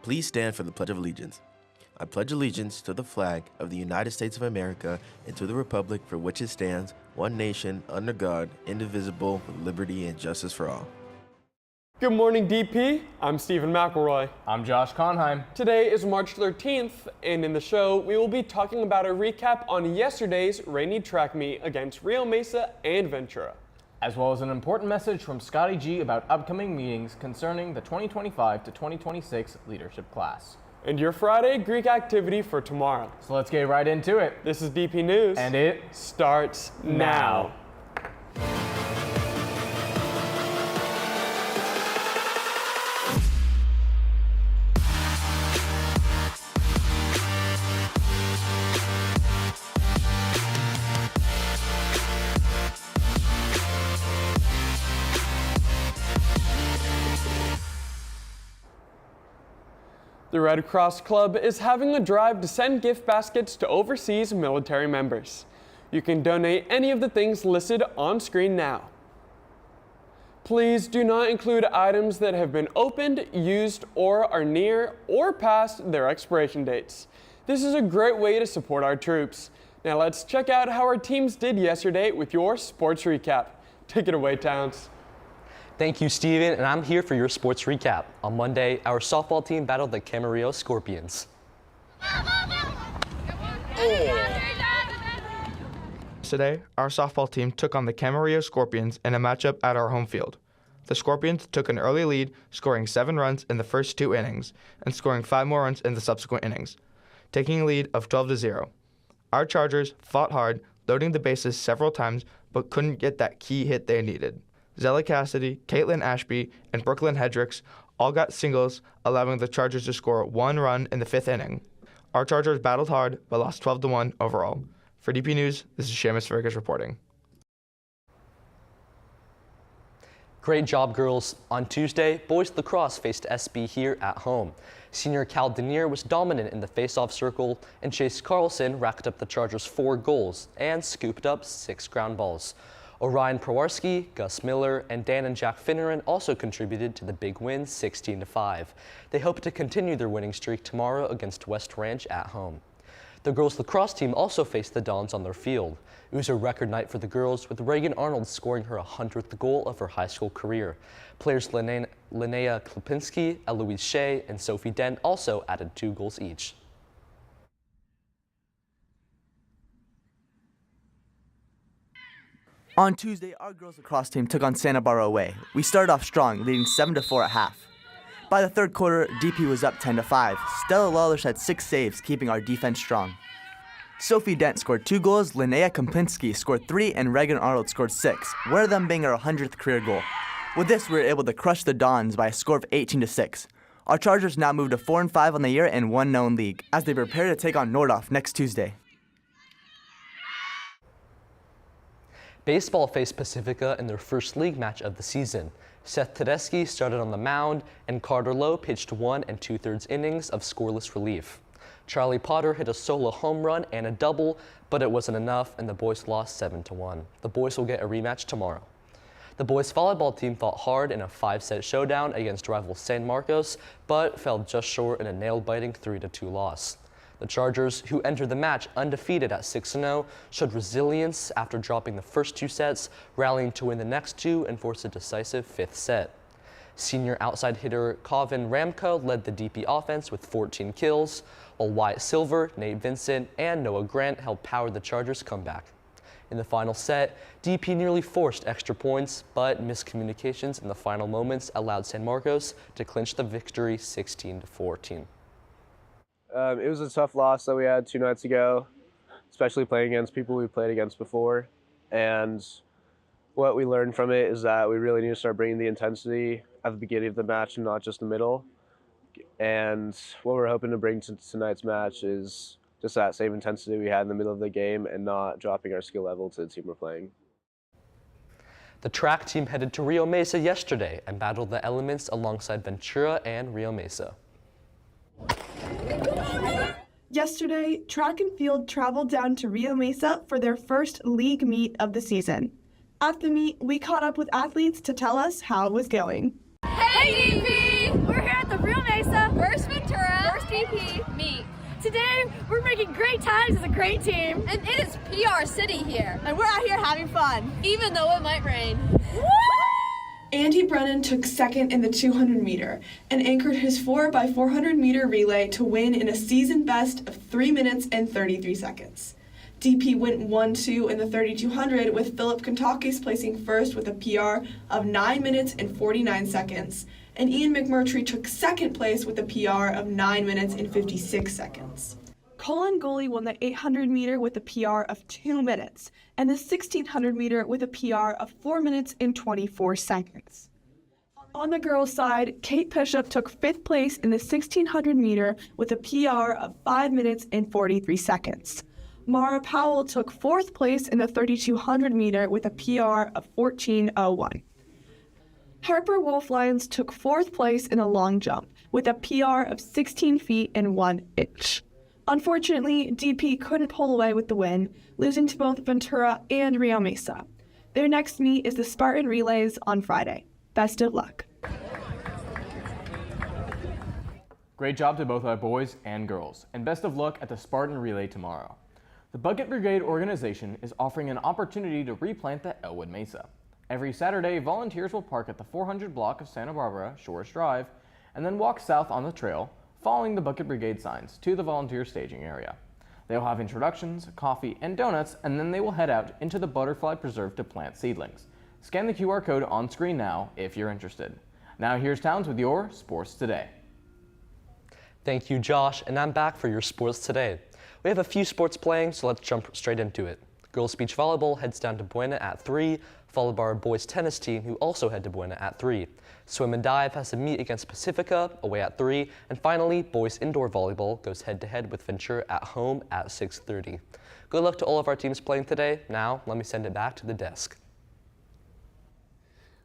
Please stand for the Pledge of Allegiance. I pledge allegiance to the flag of the United States of America and to the republic for which it stands, one nation, under God, indivisible, with liberty and justice for all. Good morning, DP. I'm Stephen McElroy. I'm Josh Conheim. Today is March 13th, and in the show, we will be talking about a recap on yesterday's rainy track meet against Rio Mesa and Ventura, as well as an important message from Scotty G about upcoming meetings concerning the 2025 to 2026 leadership class. And your Friday Greek activity for tomorrow. So let's get right into it. This is DP News. And it starts now. The Red Cross Club is having a drive to send gift baskets to overseas military members. You can donate any of the things listed on screen now. Please do not include items that have been opened, used, or are near or past their expiration dates. This is a great way to support our troops. Now let's check out how our teams did yesterday with your sports recap. Take it away, Towns. Thank you, Steven, and I'm here for your sports recap. On Monday, our softball team battled the Camarillo Scorpions. Today, our softball team took on the Camarillo Scorpions in a matchup at our home field. The Scorpions took an early lead, scoring 7 runs in the first 2 innings and scoring 5 more runs in the subsequent innings, taking a lead of 12-0. Our Chargers fought hard, loading the bases several times, but couldn't get that key hit they needed. Zella Cassidy, Caitlin Ashby, and Brooklyn Hedricks all got singles, allowing the Chargers to score 1 run in the 5th inning. Our Chargers battled hard, but lost 12-1 overall. For DP News, this is Seamus Fergus reporting. Great job, girls. On Tuesday, boys lacrosse faced SB here at home. Senior Cal Denier was dominant in the face-off circle, and Chase Carlson racked up the Chargers 4 goals and scooped up 6 ground balls. Orion Prowarski, Gus Miller, and Dan and Jack Finneran also contributed to the big win, 16-5. They hope to continue their winning streak tomorrow against West Ranch at home. The girls lacrosse team also faced the Dons on their field. It was a record night for the girls, with Reagan Arnold scoring her 100th goal of her high school career. Players Linnea Klipinski, Eloise Shea, and Sophie Dent also added 2 goals each. On Tuesday, our girls lacrosse team took on Santa Barbara away. We started off strong, leading 7-4 at half. By the third quarter, DP was up 10-5. Stella Lawlers had 6 saves, keeping our defense strong. Sophie Dent scored 2 goals, Linnea Kempinski scored 3, and Reagan Arnold scored 6, one of them being our 100th career goal. With this, we were able to crush the Dons by a score of 18-6. Our Chargers now moved to 4-5 on the year and 1 known league, as they prepare to take on Nordhoff next Tuesday. Baseball faced Pacifica in their first league match of the season. Seth Tedeschi started on the mound, and Carter Lowe pitched 1 2/3 innings of scoreless relief. Charlie Potter hit a solo home run and a double, but it wasn't enough, and the boys lost 7-1. The boys will get a rematch tomorrow. The boys volleyball team fought hard in a 5-set showdown against rival San Marcos, but fell just short in a nail-biting 3-2 loss. The Chargers, who entered the match undefeated at 6-0, showed resilience after dropping the first 2 sets, rallying to win the next 2 and force a decisive 5th set. Senior outside hitter Calvin Ramko led the DP offense with 14 kills, while Wyatt Silver, Nate Vincent, and Noah Grant helped power the Chargers' comeback. In the final set, DP nearly forced extra points, but miscommunications in the final moments allowed San Marcos to clinch the victory 16-14. It was a tough loss that we had 2 nights ago, especially playing against people we played against before. And what we learned from it is that we really need to start bringing the intensity at the beginning of the match and not just the middle. And what we're hoping to bring to tonight's match is just that same intensity we had in the middle of the game and not dropping our skill level to the team we're playing. The track team headed to Rio Mesa yesterday and battled the elements alongside Ventura and Rio Mesa. Yesterday, track and field traveled down to Rio Mesa for their first league meet of the season. At the meet, we caught up with athletes to tell us how it was going. Hey! Hey DP! We're here at the Real Mesa First Ventura First DP meet. Today we're making great times as a great team. And it is PR City here. And we're out here having fun. Even though it might rain. Woo! Andy Brennan took second in the 200 meter and anchored his 4x400 meter relay to win in a season best of 3 minutes and 33 seconds. DP went 1-2 in the 3200 with Philip Kentakis placing first with a PR of 9 minutes and 49 seconds, and Ian McMurtry took second place with a PR of 9 minutes and 56 seconds. Colin Goley won the 800 meter with a PR of 2 minutes, and the 1600 meter with a PR of 4 minutes and 24 seconds. On the girls' side, Kate Bishop took 5th place in the 1600 meter with a PR of 5 minutes and 43 seconds. Mara Powell took 4th place in the 3200 meter with a PR of 14:01. Harper Wolf-Lyons took 4th place in the long jump with a PR of 16 feet and 1 inch. Unfortunately, DP couldn't pull away with the win, losing to both Ventura and Rio Mesa. Their next meet is the Spartan Relays on Friday. Best of luck. Great job to both our boys and girls, and best of luck at the Spartan Relay tomorrow. The Bucket Brigade organization is offering an opportunity to replant the Elwood Mesa. Every Saturday, volunteers will park at the 400 block of Santa Barbara Shores Drive and then walk south on the trail, following the Bucket Brigade signs to the volunteer staging area. They'll have introductions, coffee, and donuts, and then they will head out into the Butterfly Preserve to plant seedlings. Scan the QR code on screen now if you're interested. Now here's Towns with your Sports Today. Thank you, Josh, and I'm back for your Sports Today. We have a few sports playing, so let's jump straight into it. Girls beach volleyball heads down to Buena at 3, followed by our boys tennis team, who also head to Buena at 3. Swim and dive has to meet against Pacifica away at 3, and finally, boys indoor volleyball goes head-to-head with Ventura at home at 6:30. Good luck to all of our teams playing today. Now, let me send it back to the desk.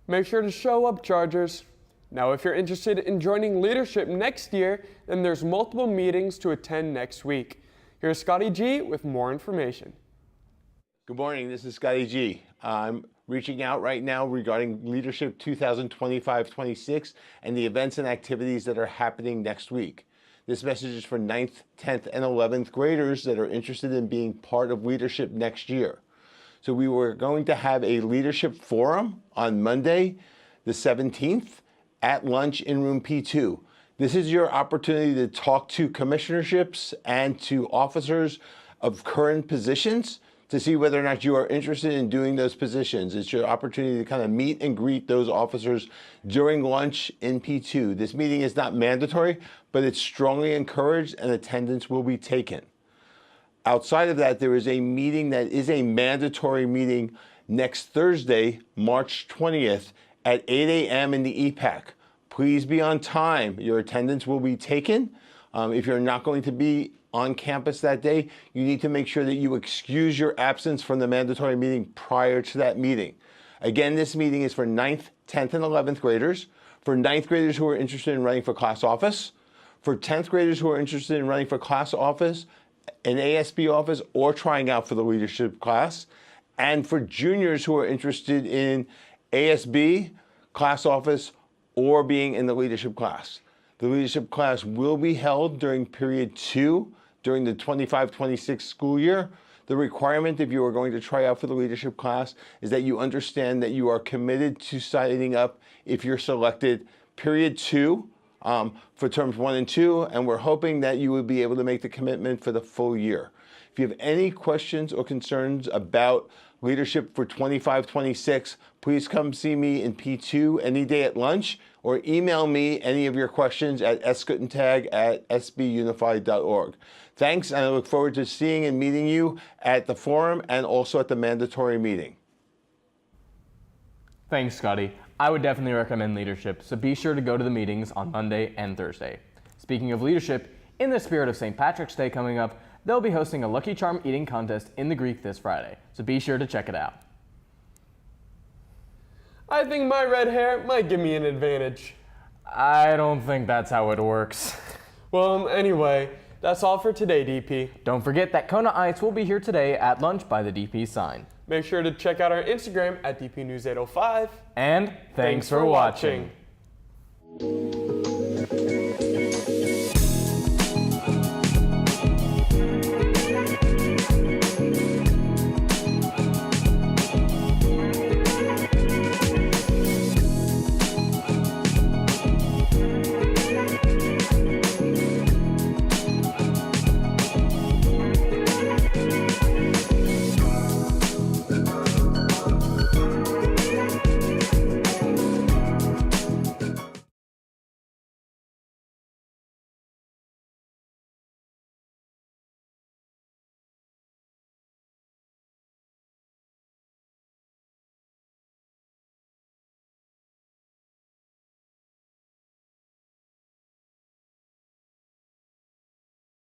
Make sure to show up, Chargers. Now, if you're interested in joining leadership next year, then there's multiple meetings to attend next week. Here's Scotty G with more information. Good morning, this is Scotty G. I'm reaching out right now regarding Leadership 2025-26 and the events and activities that are happening next week. This message is for 9th, 10th, and 11th graders that are interested in being part of leadership next year. So we were going to have a leadership forum on Monday, the 17th, at lunch in room P2. This is your opportunity to talk to commissionerships and to officers of current positions to see whether or not you are interested in doing those positions. It's your opportunity to kind of meet and greet those officers during lunch in P2. This meeting is not mandatory, but it's strongly encouraged and attendance will be taken. Outside of that, there is a meeting that is a mandatory meeting next Thursday, March 20th at 8 a.m. in the EPAC. Please be on time. Your attendance will be taken. If you're not going to be on campus that day, you need to make sure that you excuse your absence from the mandatory meeting prior to that meeting. Again, this meeting is for 9th, 10th, and 11th graders, for 9th graders who are interested in running for class office, for 10th graders who are interested in running for class office, an ASB office, or trying out for the leadership class, and for juniors who are interested in ASB, class office, or being in the leadership class. The leadership class will be held during period 2 during the 25-26 school year. The requirement, if you are going to try out for the leadership class, is that you understand that you are committed to signing up if you're selected period 2 for terms 1 and 2, and we're hoping that you will be able to make the commitment for the full year. If you have any questions or concerns about leadership for 25-26, please come see me in P2 any day at lunch, or email me any of your questions at sguttentag@sbunified.org. Thanks, and I look forward to seeing and meeting you at the forum and also at the mandatory meeting. Thanks, Scotty. I would definitely recommend leadership, so be sure to go to the meetings on Monday and Thursday. Speaking of leadership, in the spirit of St. Patrick's Day coming up, they'll be hosting a Lucky Charm eating contest in the Greek this Friday, so be sure to check it out. I think my red hair might give me an advantage. I don't think that's how it works. Well, anyway, that's all for today, DP. Don't forget that Kona Ice will be here today at lunch by the DP sign. Make sure to check out our Instagram at DPNews805. And thanks for watching.